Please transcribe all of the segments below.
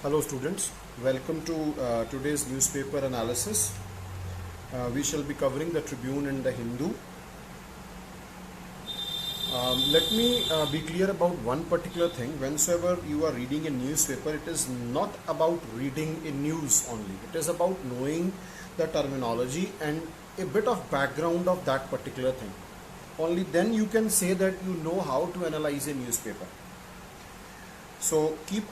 Hello students, welcome to today's newspaper analysis. We shall be covering the Tribune and the Hindu. Let me be clear about one particular thing. Whenever you are reading a newspaper, it is not about reading a news only. It is about knowing the terminology and a bit of background of that particular thing. Only then you can say that you know how to analyze a newspaper. So keep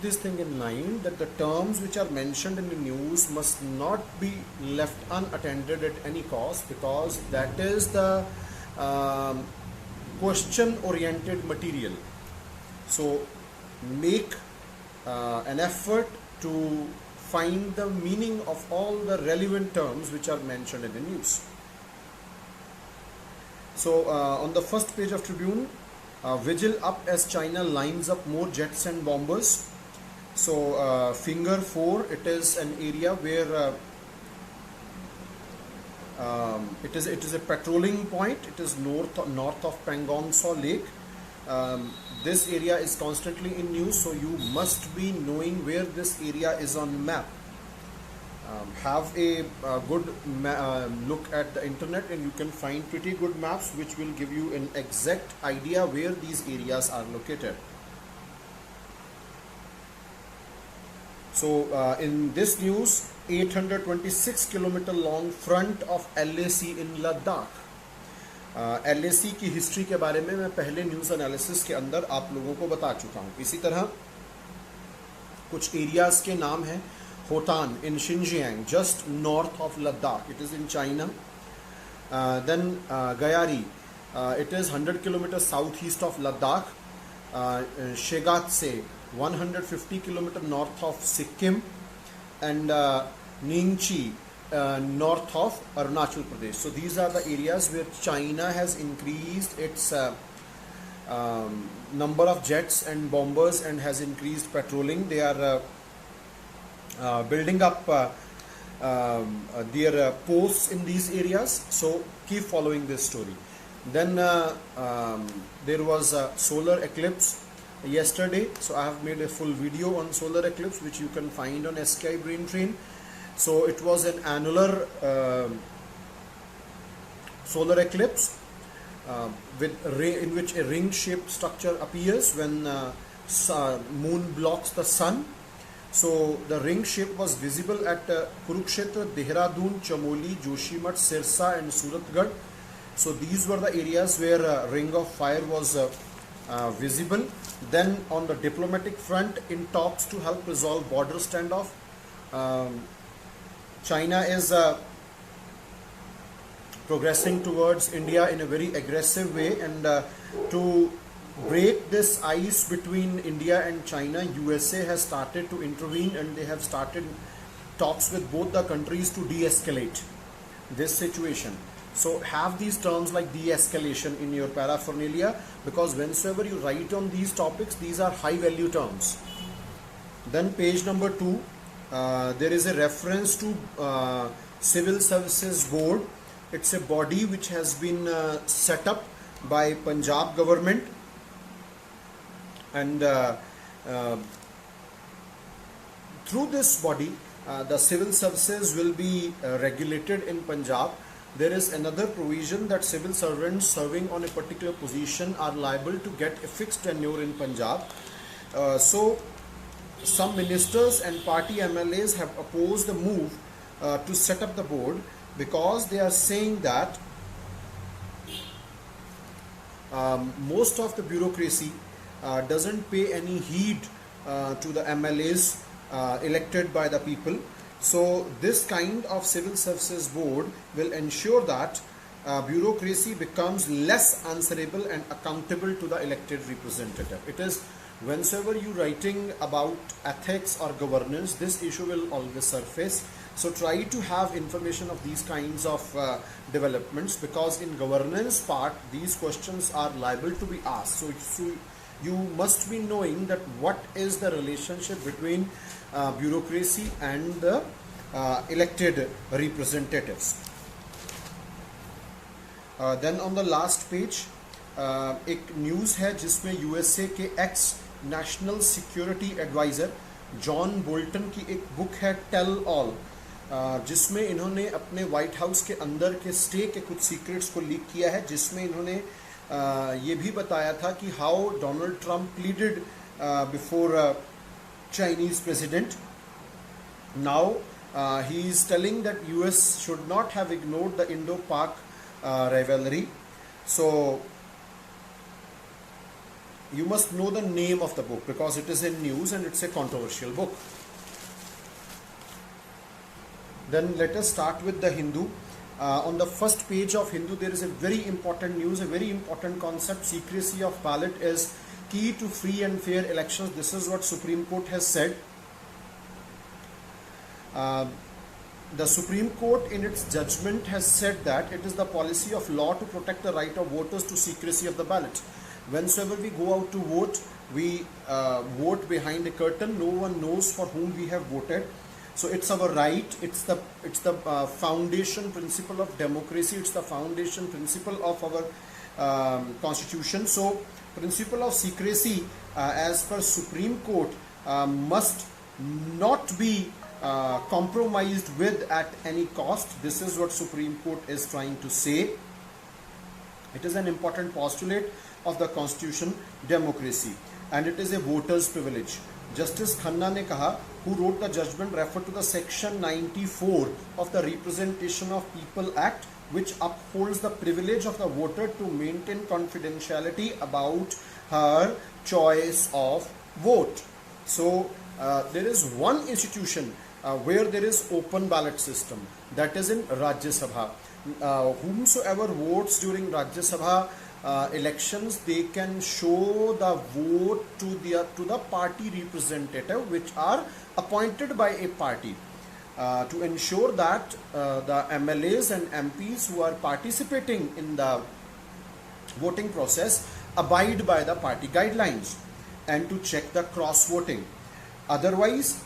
this thing in mind that the terms which are mentioned in the news must not be left unattended at any cost, because that is the question oriented material. So make an effort to find the meaning of all the relevant terms which are mentioned in the news. So on the first page of Tribune, vigil up as China lines up more jets and bombers. So Finger 4, it is an area where it is a patrolling point. It is north of Pangong Tso Lake. This area is constantly in news, so you must be knowing where this area is on map. Have a good look at the internet, and you can find pretty good maps which will give you an exact idea where these areas are located. So in this news, 826 kilometer long front of LAC in Ladakh. LAC की history के बारे में मैं पहले news analysis के अंदर आप लोगों को बता चुका हूँ. इसी तरह कुछ एरियाज के नाम हैं. Hotan in Xinjiang, just north of Ladakh. It is in China. Then Gayari, it is 100 kilometers southeast of Ladakh. Shegatse, 150 kilometers north of Sikkim. And Ningchi, north of Arunachal Pradesh. So these are the areas where China has increased its number of jets and bombers and has increased patrolling. They are building up their posts in these areas. So keep following this story. Then there was a solar eclipse yesterday. So I have made a full video on solar eclipse which you can find on SKI Brain Train. So it was an annular solar eclipse in which a ring-shaped structure appears when moon blocks the sun. So the ring shape was visible at Kurukshetra, Dehradun, Chamoli, Joshimath, Sirsa and Suratgarh. So these were the areas where ring of fire was visible. Then on the diplomatic front, in talks to help resolve border standoff, China is progressing towards India in a very aggressive way, and to break this ice between India and China, USA has started to intervene, and they have started talks with both the countries to de-escalate this situation. So have these terms like de-escalation in your paraphernalia, because whenever you write on these topics, these are high value terms. Then page number 2, there is a reference to Civil Services Board. It's a body which has been set up by Punjab government, and through this body the civil services will be regulated in Punjab. There is another provision that civil servants serving on a particular position are liable to get a fixed tenure in Punjab. So some ministers and party MLAs have opposed the move to set up the board, because they are saying that most of the bureaucracy doesn't pay any heed to the MLAs elected by the people. So this kind of civil services board will ensure that bureaucracy becomes less answerable and accountable to the elected representative. It is whenever you writing about ethics or governance, this issue will always surface. So try to have information of these kinds of developments, because in governance part these questions are liable to be asked. So you must be knowing that what is the relationship between bureaucracy and the elected representatives. Then on the last page एक news है जिसमें USA के ex national security adviser John Bolton की एक book है tell all, जिसमें इन्होंने अपने वाइट हाउस के अंदर के स्टे के कुछ सीक्रेट्स को लीक किया है, जिसमें इन्होंने ये भी बताया था कि how Donald Trump pleaded before Chinese president. Now he is telling that US should not have ignored the Indo-Pak rivalry. So you must know the name of the book because it is in news and it's a controversial book. Then let us start with the Hindu. On the first page of Hindu there is a very important news, a very important concept. Secrecy of ballot is key to free and fair elections. This is what Supreme Court has said. The Supreme Court in its judgment has said that it is the policy of law to protect the right of voters to secrecy of the ballot. Whensoever we go out to vote, we vote behind a curtain. No one knows for whom we have voted. So it's our right. It's the foundation principle of democracy. It's the foundation principle of our constitution. So principle of secrecy, as per Supreme Court, must not be compromised with at any cost. This is what Supreme Court is trying to say. It is an important postulate of the constitution, democracy, and it is a voter's privilege. Justice Khanna ने कहा, who wrote the judgment, referred to the section 94 of the Representation of People Act, which upholds the privilege of the voter to maintain confidentiality about her choice of vote. So there is one institution where there is open ballot system, that is in Rajya Sabha. Whomsoever votes during Rajya Sabha elections, they can show the vote to the party representative, which are appointed by a party, to ensure that the MLAs and MPs who are participating in the voting process abide by the party guidelines and to check the cross voting. Otherwise,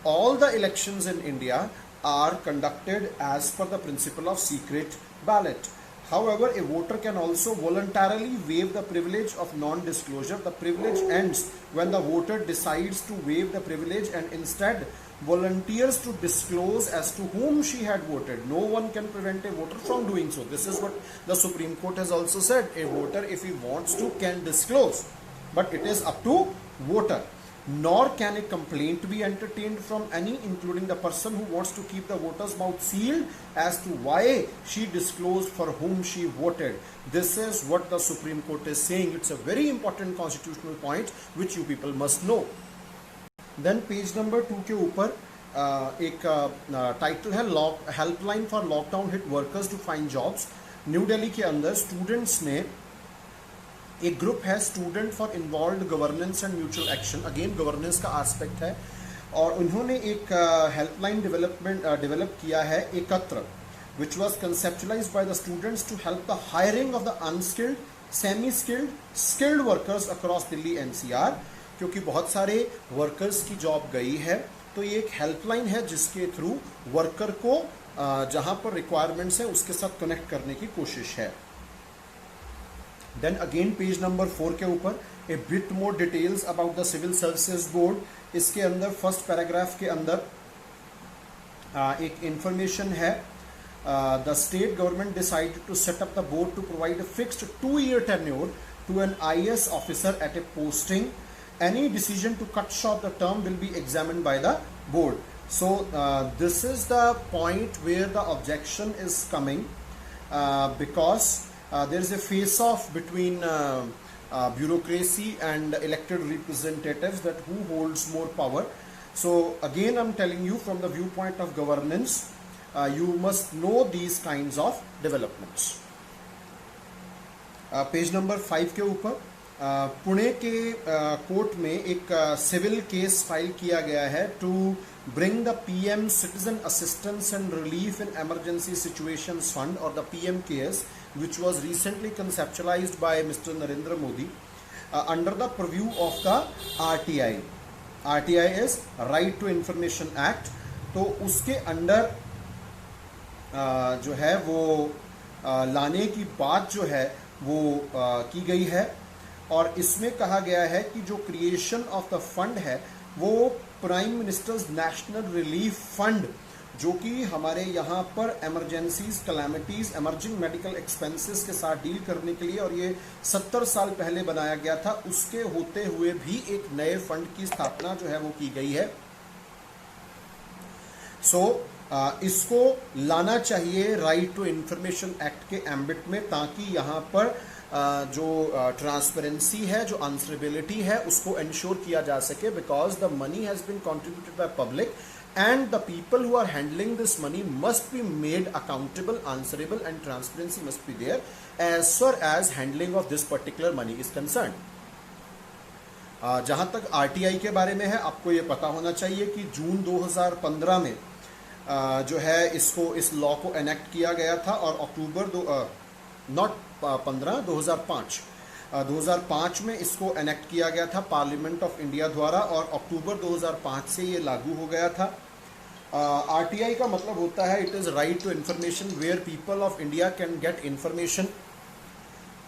all the elections in India are conducted as per the principle of secret ballot. However, a voter can also voluntarily waive the privilege of non-disclosure. The privilege ends when the voter decides to waive the privilege and instead volunteers to disclose as to whom she had voted. No one can prevent a voter from doing so. This is what the Supreme Court has also said. A voter, if he wants to, can disclose, but it is up to voter. Nor can a complaint be entertained from any, including the person who wants to keep the voter's mouth sealed as to why she disclosed for whom she voted. This is what the Supreme Court is saying. It's a very important constitutional point which you people must know. Then page number 2 के ऊपर एक title है helpline for lockdown hit workers to find jobs. New Delhi के अंदर students ने एक group है student for involve governance and mutual action, again governance का एस्पेक्ट है, और उन्होंने एक हेल्पलाइन डेवलप किया है एकत्र, which was conceptualized by the students to help the hiring of the unskilled, semi skilled, skilled workers across Delhi NCR. क्योंकि बहुत सारे वर्कर्स की जॉब गई है, तो ये एक हेल्पलाइन है जिसके थ्रू वर्कर को जहां पर रिक्वायरमेंट्स है उसके साथ कनेक्ट करने की कोशिश है. देन अगेन पेज नंबर 4 के ऊपर a bit more details about the civil services board. इसके अंदर फर्स्ट पैराग्राफ के अंदर एक इंफॉर्मेशन है. The state government decided to set up the board to provide a fixed 2-year tenure to an IAS officer at a posting. Any decision to cut short the term will be examined by the board. So this is the point where the objection is coming, because there is a face-off between bureaucracy and elected representatives, that who holds more power. So again I'm telling you, from the viewpoint of governance, you must know these kinds of developments. Page number 5 के ऊपर पुणे के court में एक civil case file किया गया है to bring the PM citizen assistance and relief in emergency situations fund, और the PM cares, which was recently conceptualized by Mr. Narendra Modi under the purview of the RTI. RTI is Right to Information Act. तो उसके under जो है वो लाने की बात जो है वो की गई है, और इसमें कहा गया है कि जो क्रिएशन ऑफ द फंड है वो prime ministers national relief fund, जो कि हमारे यहाँ पर emergencies, calamities, emerging medical expenses के साथ डील करने के लिए, और ये 70 साल पहले बनाया गया था, उसके होते हुए भी एक नए फंड की स्थापना जो है वो की गई है। इसको लाना चाहिए राइट टू इंफॉर्मेशन एक्ट के एम्बिट में, ताकि यहाँ पर जो ट्रांसपेरेंसी है, जो आंसरेबिलिटी है, उसको इंश्योर किया जा सके, because the money has been contributed by public and the people who are handling this money must be made accountable, answerable, and transparency must be there as far as handling of this particular money is concerned. जहां तक RTI के बारे में है, आपको ये पता होना चाहिए कि जून 2015 में जो है इस लॉ को एनेक्ट किया गया था, और अक्टूबर 2005 में इसको एनेक्ट किया गया था पार्लियामेंट ऑफ इंडिया द्वारा, और अक्टूबर 2005 से ये लागू हो गया था। RTI का मतलब होता है it is right to information where people of India can get information,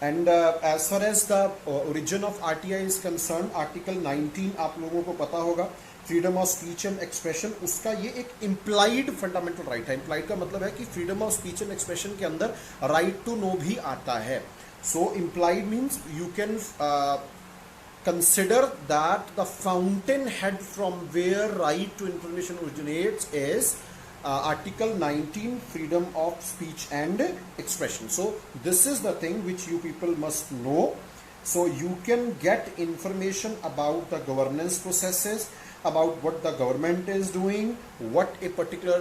and as far as the origin of RTI is concern, article 19 आप लोगों को पता होगा, freedom of speech and expression, उसका ये एक इम्प्लाइड फंडामेंटल राइट है। Implied का मतलब है कि freedom of speech and expression के अंदर राइट टू नो भी आता है। So implied means you can consider that the fountainhead from where right to information originates is Article 19, freedom of speech and expression. So this is the thing which you people must know. So you can get information about the governance processes, about what the government is doing, what a particular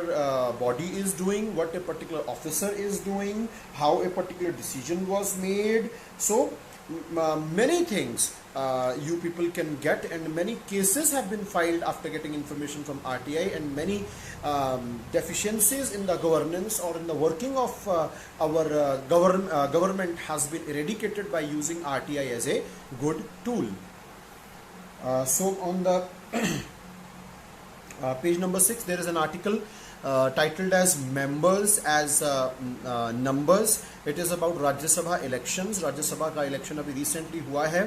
body is doing, what a particular officer is doing, how a particular decision was made. So many things you people can get, and many cases have been filed after getting information from RTI, and many deficiencies in the governance or in the working of our government has been eradicated by using RTI as a good tool. So on the page number 6 there is an article titled as members as numbers. It is about Rajya Sabha elections. Rajya Sabha का election अभी recently हुआ है,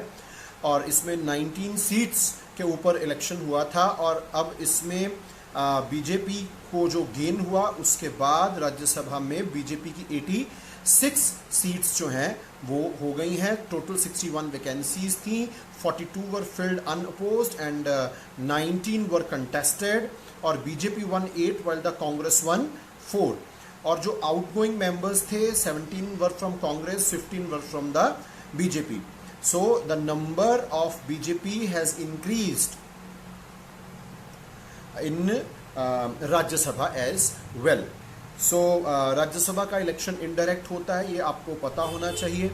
और इसमें 19 seats के ऊपर election हुआ था, और अब इसमें बीजेपी को जो गेन हुआ, उसके बाद राज्यसभा में बीजेपी की 86 सीट्स जो हैं वो हो गई हैं। टोटल 61 वैकेंसीज थी, 42 were filled unopposed and 19 were contested, और BJP won 8 while the Congress won 4, और जो आउटगोइंग मेंबर्स थे 17 were from Congress, 15 were from the BJP. So the number of BJP has increased in Rajya Sabha as well. So राज्य सभा का election indirect होता है, ये आपको पता होना चाहिए,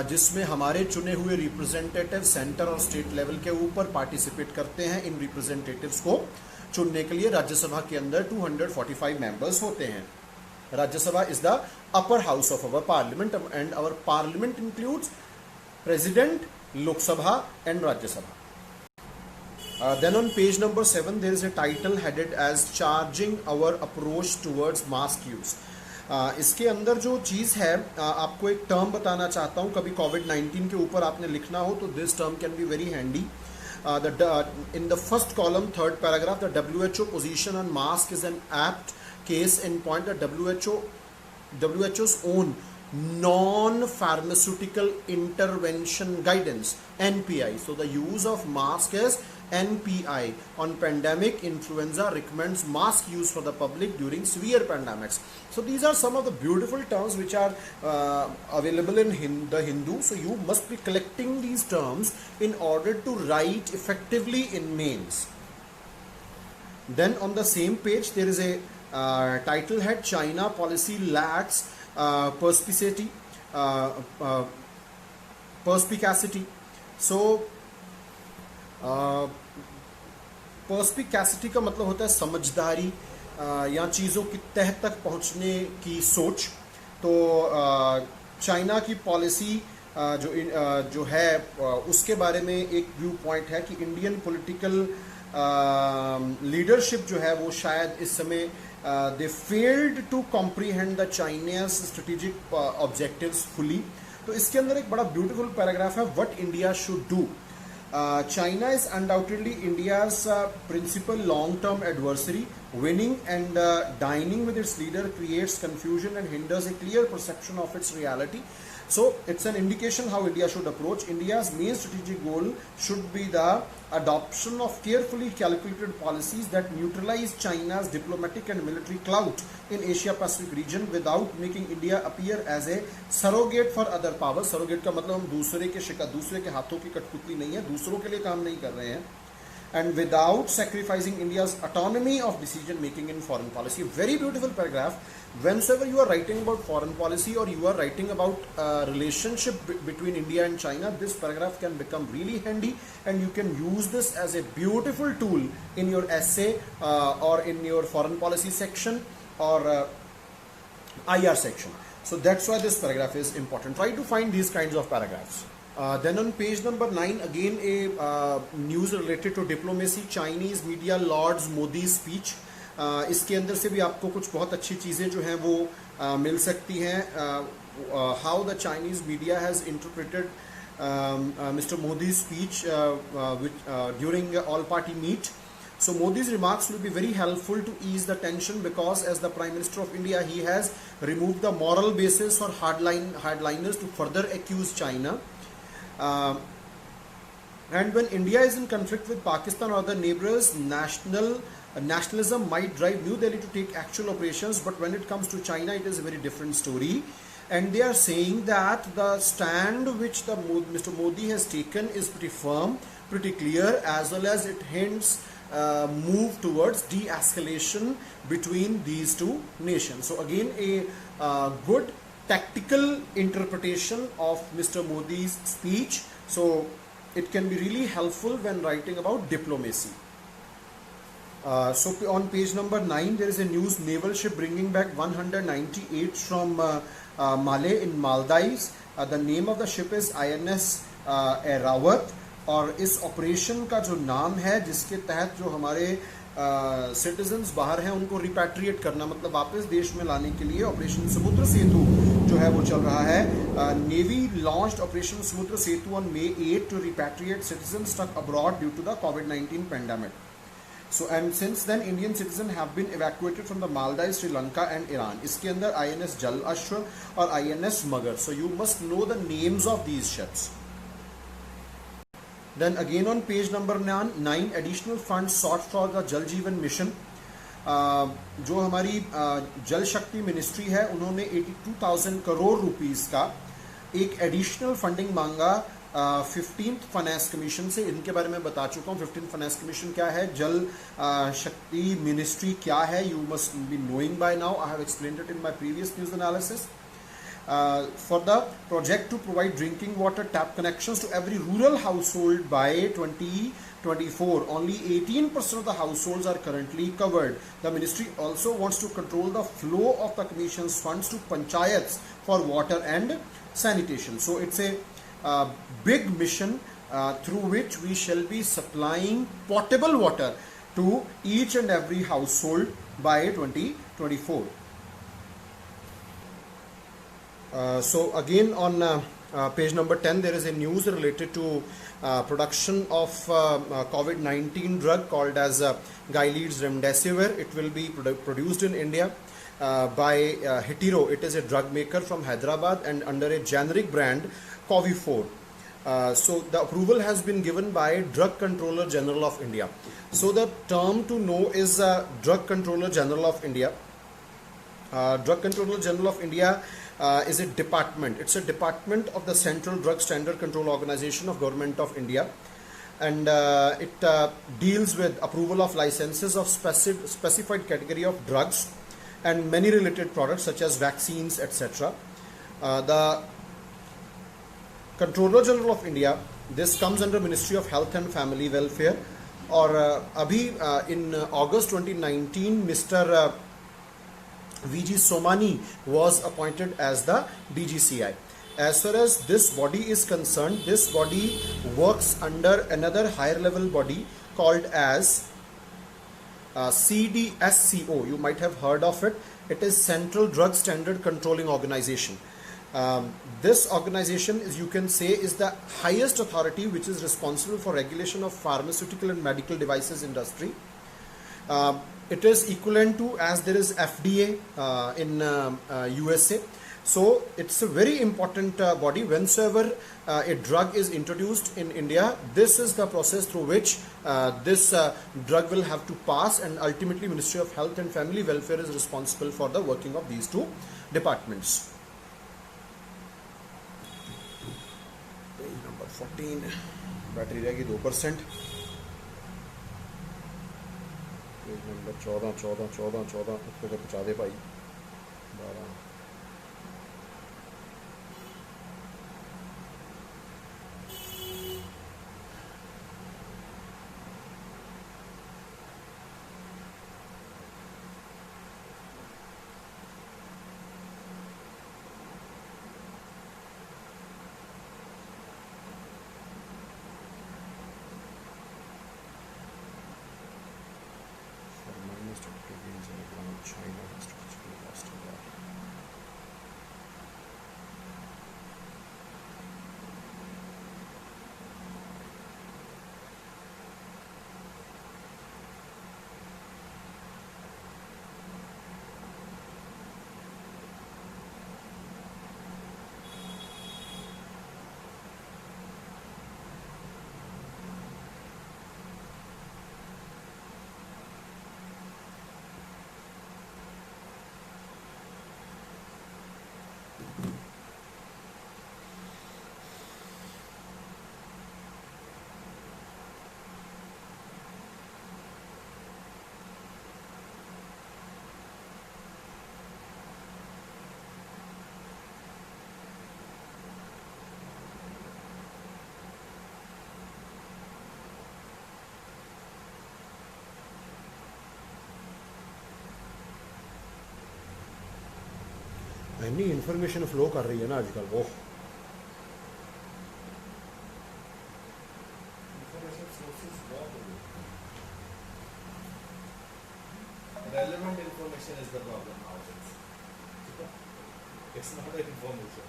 जिसमें हमारे चुने हुए रिप्रेजेंटेटिव सेंटर और स्टेट लेवल के ऊपर पार्टिसिपेट करते हैं। इन रिप्रेजेंटेटिव्स को चुनने के लिए राज्यसभा के अंदर 245 मेंबर्स होते हैं. Rajya Sabha is the upper house of our parliament, and our parliament includes President, Lok Sabha and Rajya Sabha. Then on page number 7 there is a title headed as Charging Our Approach Towards Mask Use. इसके अंदर जो चीज़ है, आपको एक term बताना चाहता हूँ. कभी कोविड-19 के ऊपर आपने लिखना हो तो this term can be very handy. In the first column, third paragraph, the WHO position on mask is an apt case in point. The WHO's own non-pharmaceutical intervention guidance, NPI. So the use of mask is NPI on pandemic influenza recommends mask use for the public during severe pandemics. So these are some of the beautiful terms which are available in the Hindu. So you must be collecting these terms in order to write effectively in mains. Then on the same page there is a title head, China policy lacks perspicacity. So पर्सपिकैसिटी का मतलब होता है समझदारी या चीज़ों की तह तक पहुंचने की सोच. तो चाइना की पॉलिसी जो है उसके बारे में एक व्यू पॉइंट है कि इंडियन पॉलिटिकल लीडरशिप जो है वो शायद इस समय they failed to comprehend the Chinese strategic objectives fully. तो इसके अंदर एक बड़ा ब्यूटीफुल पैराग्राफ है, what India should do. China is undoubtedly India's principal long-term adversary. Winning and dining with its leader creates confusion and hinders a clear perception of its reality. So it's an indication how India should approach. India's main strategic goal should be the adoption of carefully calculated policies that neutralize China's diplomatic and military clout in Asia Pacific region without making India appear as a surrogate for other powers. Surrogate का मतलब हम दूसरे के हाथों की कठपुतली नहीं है, दूसरों के लिए काम नहीं कर रहे हैं. And without sacrificing India's autonomy of decision making in foreign policy. Very beautiful paragraph. Whenever you are writing about foreign policy or you are writing about relationship between India and China, this paragraph can become really handy, and you can use this as a beautiful tool in your essay or in your foreign policy section or IR section. So that's why this paragraph is important. Try to find these kinds of paragraphs. Then on page number 9, again a news related to diplomacy. Chinese media lauds Modi's speech. इसके अंदर से भी आपको कुछ बहुत अच्छी चीज़ें जो हैं वो मिल सकती हैं. How the Chinese media has interpreted Mr. Modi's speech during all party meet. So Modi's remarks will be very helpful to ease the tension, because as the Prime Minister of India, he has removed the moral basis for hardliners to further accuse China. And when India is in conflict with Pakistan or other neighbors, nationalism might drive New Delhi to take actual operations, but when it comes to China, it is a very different story. And they are saying that the stand which Mr. Modi has taken is pretty firm, pretty clear, as well as it hints move towards de-escalation between these two nations. So again, a good tactical interpretation of Mr. Modi's speech. So it can be really helpful when writing about diplomacy. So on page number 9, there is a news: naval ship bringing back 198 from Malé in Maldives. The name of the ship is INS Airawat, और इस operation का जो नाम है जिसके तहत जो हमारे सिटीजन्स बाहर हैं उनको रिपैट्रिएट करना, मतलब वापस देश में लाने के लिए ऑपरेशन समुद्र सेतु जो है वो चल रहा है. नेवी लॉन्च्ड ऑपरेशन समुद्र सेतु on May 8 to repatriate citizens stuck abroad due to the COVID-19 pandemic. So and since then Indian citizens have been evacuated from the Maldives, Sri Lanka and Iran. इसके अंदर INS Jal Ashwa और INS Magar. So you must know the names of these ships. Then again on page number 9, additional funds sought for the Jal Jeevan mission. जो हमारी जल शक्ति ministry है उन्होंने 82,000 crore rupees का एक एडिशनल फंडिंग मांगा 15th फाइनेंस कमीशन से. इनके बारे में बता चुका हूँ. 15th फाइनेंस कमीशन क्या है, जल शक्ति मिनिस्ट्री क्या है, you must be knowing by now. I have explained it in my previous news analysis. For the project to provide drinking water tap connections to every rural household by 2024. Only 18% of the households are currently covered. The ministry also wants to control the flow of the commission's funds to panchayats for water and sanitation. So it's a big mission through which we shall be supplying potable water to each and every household by 2024. So again on page number 10, there is a news related to production of COVID-19 drug called as Gilead's Remdesivir. It will be produced in India by Hetero. It is a drug maker from Hyderabad and under a generic brand Covifort. So the approval has been given by Drug Controller General of India. So the term to know is Drug Controller General of India. Drug Controller General of India is a department. It's a department of the Central Drug Standard Control Organization of Government of India, and it deals with approval of licenses of specified category of drugs and many related products such as vaccines, etc. The Controller General of India, this comes under Ministry of Health and Family Welfare. और अभी in August 2019 Mr. VG Somani was appointed as the DGCI. As far as this body is concerned, this body works under another higher level body called as CDSCO. You might have heard of it. It is Central Drug Standard Controlling Organization. This organization, is, you can say, is the highest authority which is responsible for regulation of pharmaceutical and medical devices industry. It is equivalent to as there is FDA in USA. So it's a very important body. Whensoever a drug is introduced in India, this is the process through which this drug will have to pass, and ultimately Ministry of Health and Family Welfare is responsible for the working of these two departments. Page number 14, battery रहेगी 2%. Page number 14 उसको तो पहुँचा दे भाई 12. China has strategically lost a lot. इतनी information flow कर रही है ना आजकल. वो relevant information is the problem nowadays. It's not the information.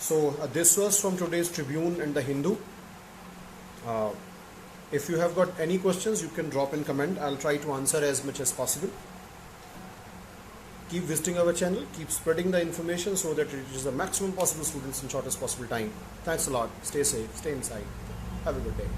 So this was from today's Tribune and the Hindu. If you have got any questions, you can drop in comment. I'll try to answer as much as possible. Keep visiting our channel, keep spreading the information so that it reaches the maximum possible students in shortest possible time. Thanks a lot. Stay safe, stay inside. Have a good day.